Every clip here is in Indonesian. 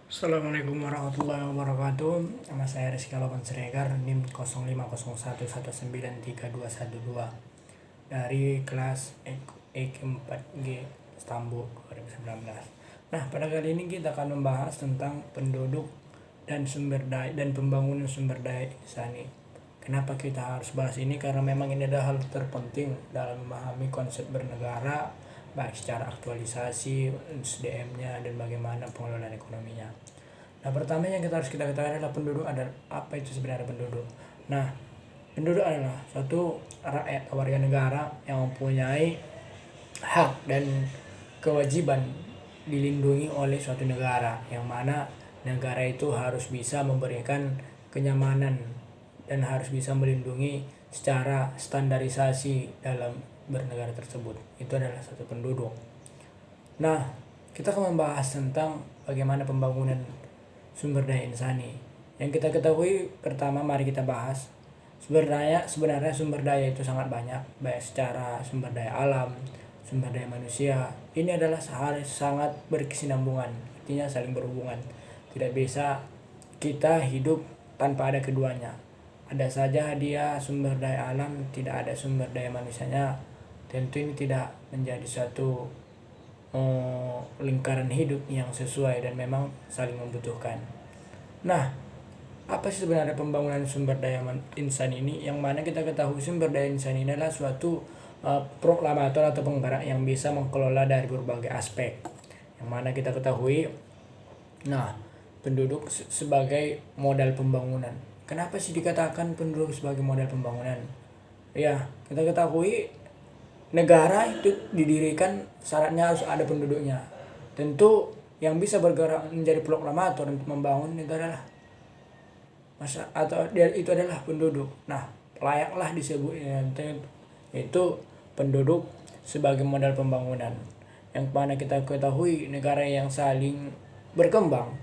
Assalamualaikum warahmatullahi wabarakatuh. Nama saya Rizky Alawan Siregar, NIM 0501193212 dari kelas EK4G Istanbul 2019. Nah, pada kali ini kita akan membahas tentang penduduk dan sumber daya dan pembangunan sumber daya insani. Kenapa kita harus bahas ini? Karena memang ini adalah hal terpenting dalam memahami konsep bernegara, baik secara aktualisasi SDM-nya dan bagaimana pengelolaan ekonominya. Nah, pertama yang kita ketahui adalah penduduk adalah apa itu sebenarnya penduduk. Nah, penduduk adalah suatu rakyat warga negara yang mempunyai hak dan kewajiban dilindungi oleh suatu negara, yang mana negara itu harus bisa memberikan kenyamanan dan harus bisa melindungi secara standarisasi dalam bernegara tersebut. Itu adalah satu penduduk. Nah, kita akan membahas tentang bagaimana pembangunan sumber daya insani. Yang kita ketahui pertama, mari kita bahas sebenarnya sumber daya itu sangat banyak, baik secara sumber daya alam, sumber daya manusia. Ini adalah sangat berkesinambungan, artinya saling berhubungan. Tidak bisa kita hidup tanpa ada keduanya. Ada saja dia sumber daya alam, tidak ada sumber daya manusianya, tentu ini tidak menjadi suatu lingkaran hidup yang sesuai dan memang saling membutuhkan. Nah, apa sih sebenarnya pembangunan sumber daya insan ini? Yang mana kita ketahui sumber daya insan ini adalah suatu proklamator atau penggerak yang bisa mengelola dari berbagai aspek. Yang mana kita ketahui, nah, penduduk sebagai modal pembangunan. Kenapa sih dikatakan penduduk sebagai modal pembangunan? Ya, kita ketahui negara itu didirikan syaratnya harus ada penduduknya. Tentu yang bisa bergerak menjadi proklamator untuk membangun itu adalah itu adalah penduduk. Nah, layaklah disebut itu penduduk sebagai modal pembangunan. Yang mana kita ketahui negara yang saling berkembang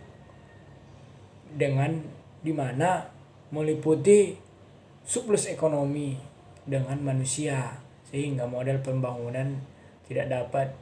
dengan dimana meliputi surplus ekonomi dengan manusia, sehingga modal pembangunan tidak dapat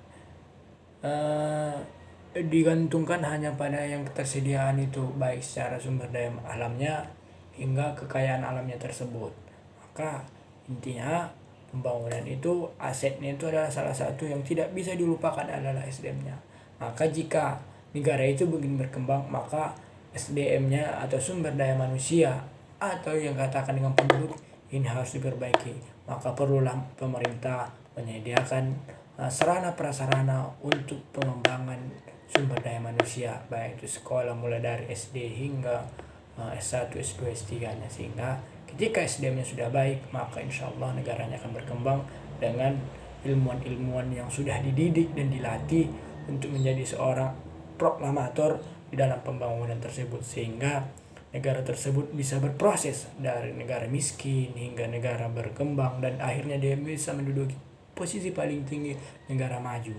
digantungkan hanya pada yang ketersediaan itu, baik secara sumber daya alamnya hingga kekayaan alamnya tersebut. Maka intinya pembangunan itu, asetnya itu adalah salah satu yang tidak bisa dilupakan adalah SDM-nya. Maka jika negara itu begini berkembang, maka SDM-nya atau sumber daya manusia atau yang katakan dengan penduduk ini harus diperbaiki. Maka perlulah pemerintah menyediakan sarana prasarana untuk pengembangan sumber daya manusia, baik itu sekolah mulai dari SD hingga S1, S2, S3-nya, sehingga ketika SDM-nya sudah baik, maka insya Allah negaranya akan berkembang dengan ilmuwan-ilmuwan yang sudah dididik dan dilatih untuk menjadi seorang proklamator di dalam pembangunan tersebut, sehingga negara tersebut bisa berproses dari negara miskin hingga negara berkembang dan akhirnya dia bisa menduduki posisi paling tinggi negara maju.